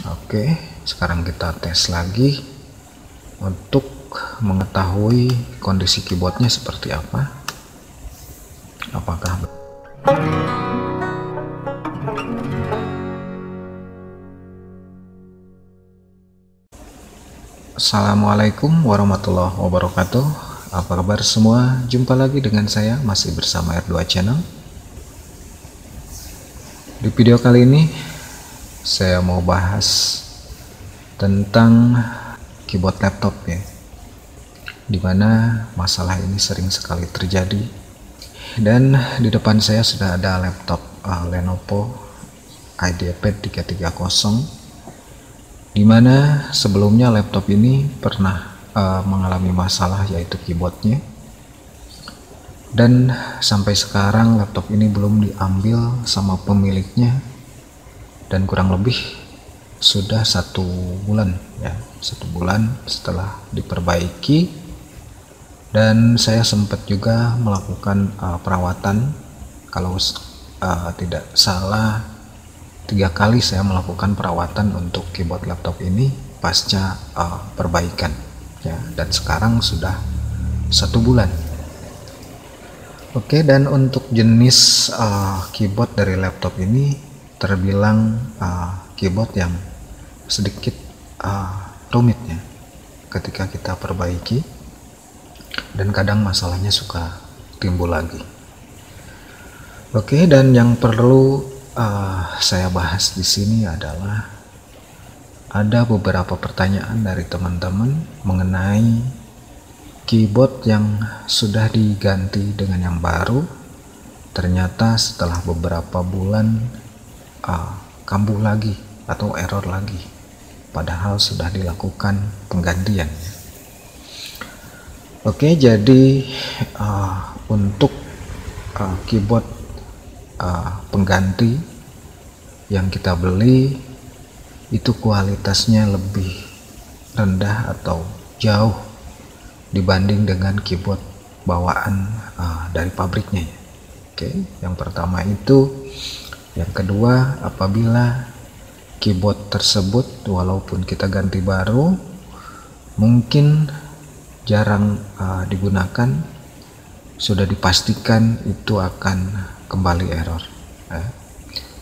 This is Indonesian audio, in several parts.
Oke, sekarang kita tes lagi untuk mengetahui kondisi keyboardnya seperti apa. Apakah Assalamualaikum warahmatullahi wabarakatuh. Apa kabar semua? Jumpa lagi dengan saya, masih bersama R2 Channel. Di video kali ini saya mau bahas tentang keyboard laptop ya, dimana masalah ini sering sekali terjadi. Dan di depan saya sudah ada laptop Lenovo IdeaPad 330, dimana sebelumnya laptop ini pernah mengalami masalah, yaitu keyboardnya. Dan sampai sekarang laptop ini belum diambil sama pemiliknya, dan kurang lebih sudah 1 bulan ya, 1 bulan setelah diperbaiki. Dan saya sempat juga melakukan perawatan, kalau tidak salah 3 kali saya melakukan perawatan untuk keyboard laptop ini pasca perbaikan ya, dan sekarang sudah 1 bulan. Oke, dan untuk jenis keyboard dari laptop ini terbilang keyboard yang sedikit rumit ya ketika kita perbaiki, dan kadang masalahnya suka timbul lagi. Oke, dan yang perlu saya bahas di sini adalah ada beberapa pertanyaan dari teman-teman mengenai keyboard yang sudah diganti dengan yang baru, ternyata setelah beberapa bulan kambuh lagi atau error lagi, padahal sudah dilakukan penggantian. Oke, jadi untuk keyboard pengganti yang kita beli itu kualitasnya lebih rendah atau jauh dibanding dengan keyboard bawaan dari pabriknya. Oke, yang pertama itu. Yang kedua, apabila keyboard tersebut walaupun kita ganti baru mungkin jarang digunakan, sudah dipastikan itu akan kembali error.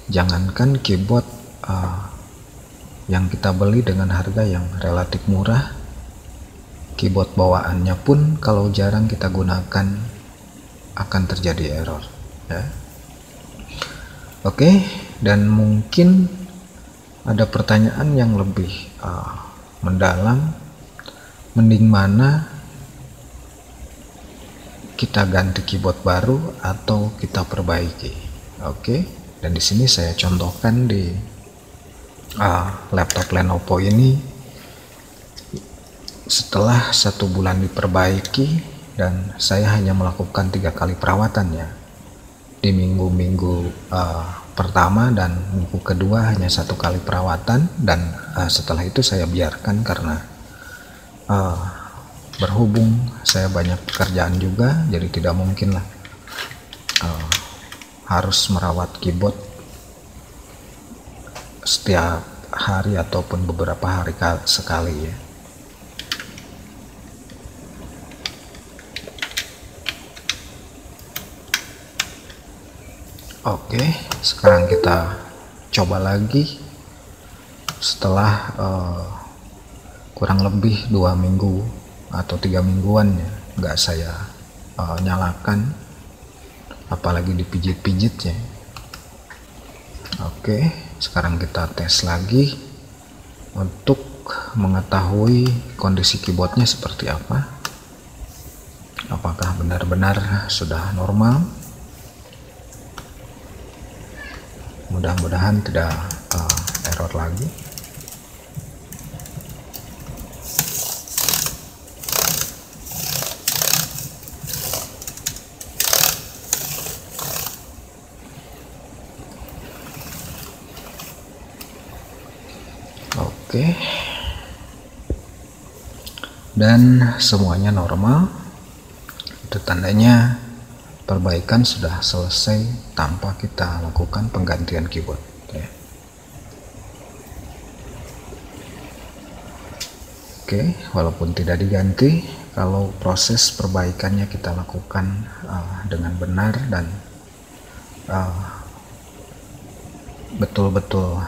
Jangankan keyboard yang kita beli dengan harga yang relatif murah, keyboard bawaannya pun kalau jarang kita gunakan akan terjadi error ya. Oke, dan mungkin ada pertanyaan yang lebih mendalam, mending mana kita ganti keyboard baru atau kita perbaiki. Oke, dan di sini saya contohkan di laptop Lenovo ini setelah 1 bulan diperbaiki, dan saya hanya melakukan 3 kali perawatan ya, di minggu pertama dan minggu kedua hanya 1 kali perawatan, dan setelah itu saya biarkan karena berhubung saya banyak pekerjaan juga, jadi tidak mungkin lah harus merawat keyboard setiap hari ataupun beberapa hari sekali ya. Oke, sekarang kita coba lagi setelah kurang lebih 2 minggu atau 3 mingguan ya nggak saya nyalakan, apalagi dipijit-pijit ya. Oke, sekarang kita tes lagi untuk mengetahui kondisi keyboardnya seperti apa, apakah benar-benar sudah normal. Mudah-mudahan tidak error lagi. Oke, dan semuanya normal. Itu tandanya perbaikan sudah selesai tanpa kita lakukan penggantian keyboard ya. Oke, walaupun tidak diganti, kalau proses perbaikannya kita lakukan dengan benar dan betul-betul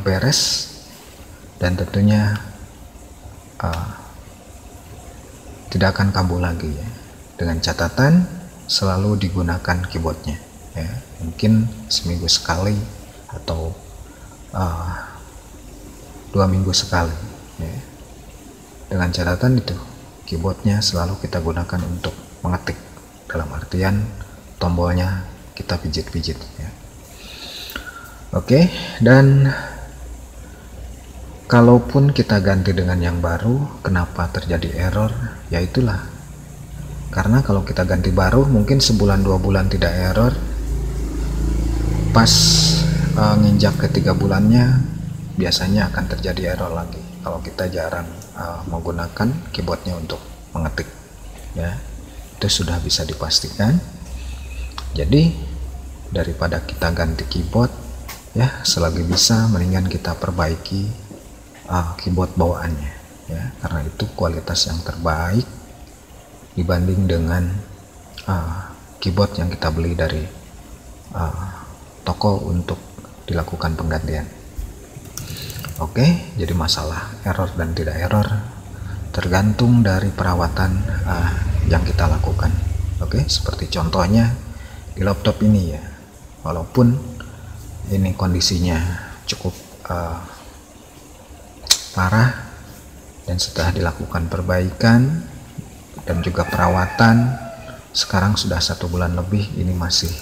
beres, dan tentunya tidak akan kambuh lagi ya. Dengan catatan selalu digunakan keyboardnya ya, mungkin seminggu sekali atau 2 minggu sekali ya. Dengan catatan itu keyboardnya selalu kita gunakan untuk mengetik, dalam artian tombolnya kita pijit-pijit ya. Oke, dan kalaupun kita ganti dengan yang baru, kenapa terjadi error? Ya itulah, karena kalau kita ganti baru mungkin sebulan 2 bulan tidak error, pas nginjak ke 3 bulannya biasanya akan terjadi error lagi kalau kita jarang menggunakan keyboardnya untuk mengetik ya. Itu sudah bisa dipastikan. Jadi daripada kita ganti keyboard ya, selagi bisa mendingan kita perbaiki keyboard bawaannya ya, karena itu kualitas yang terbaik dibanding dengan keyboard yang kita beli dari toko untuk dilakukan penggantian. Oke, jadi masalah error dan tidak error tergantung dari perawatan yang kita lakukan. Oke, seperti contohnya di laptop ini ya, walaupun ini kondisinya cukup parah, dan setelah dilakukan perbaikan dan juga perawatan, sekarang sudah 1 bulan lebih, ini masih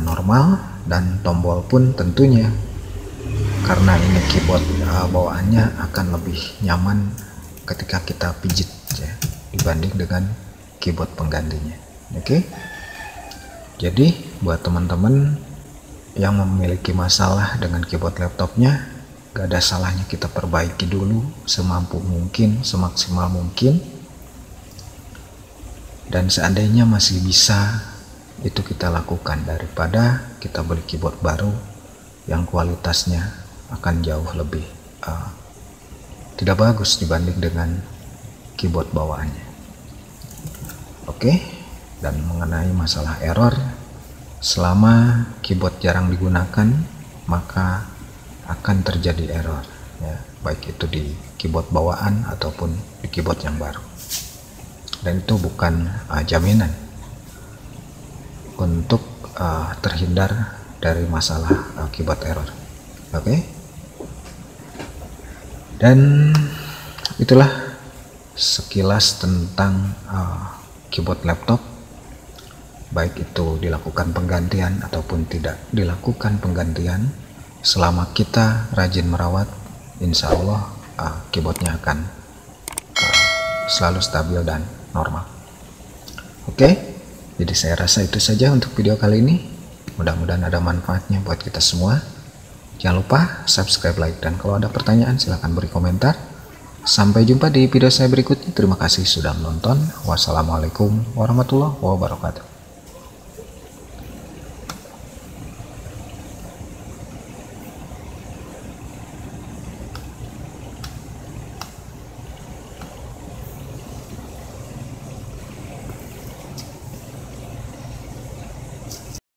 normal, dan tombol pun tentunya karena ini keyboard bawaannya akan lebih nyaman ketika kita pijit ya, dibanding dengan keyboard penggantinya. Oke, jadi buat teman-teman yang memiliki masalah dengan keyboard laptopnya, gak ada salahnya kita perbaiki dulu semampu mungkin, semaksimal mungkin, dan seandainya masih bisa, itu kita lakukan daripada kita beli keyboard baru yang kualitasnya akan jauh lebih tidak bagus dibanding dengan keyboard bawaannya. Oke, dan mengenai masalah error, selama keyboard jarang digunakan maka akan terjadi error ya, baik itu di keyboard bawaan ataupun di keyboard yang baru, dan itu bukan jaminan untuk terhindar dari masalah keyboard error. Oke, dan itulah sekilas tentang keyboard laptop, baik itu dilakukan penggantian ataupun tidak dilakukan penggantian. Selama kita rajin merawat, insya Allah keyboardnya akan selalu stabil dan normal. Oke, jadi saya rasa itu saja untuk video kali ini. Mudah-mudahan ada manfaatnya buat kita semua. Jangan lupa subscribe, like, dan kalau ada pertanyaan silahkan beri komentar. Sampai jumpa di video saya berikutnya. Terima kasih sudah menonton. Wassalamualaikum warahmatullahi wabarakatuh.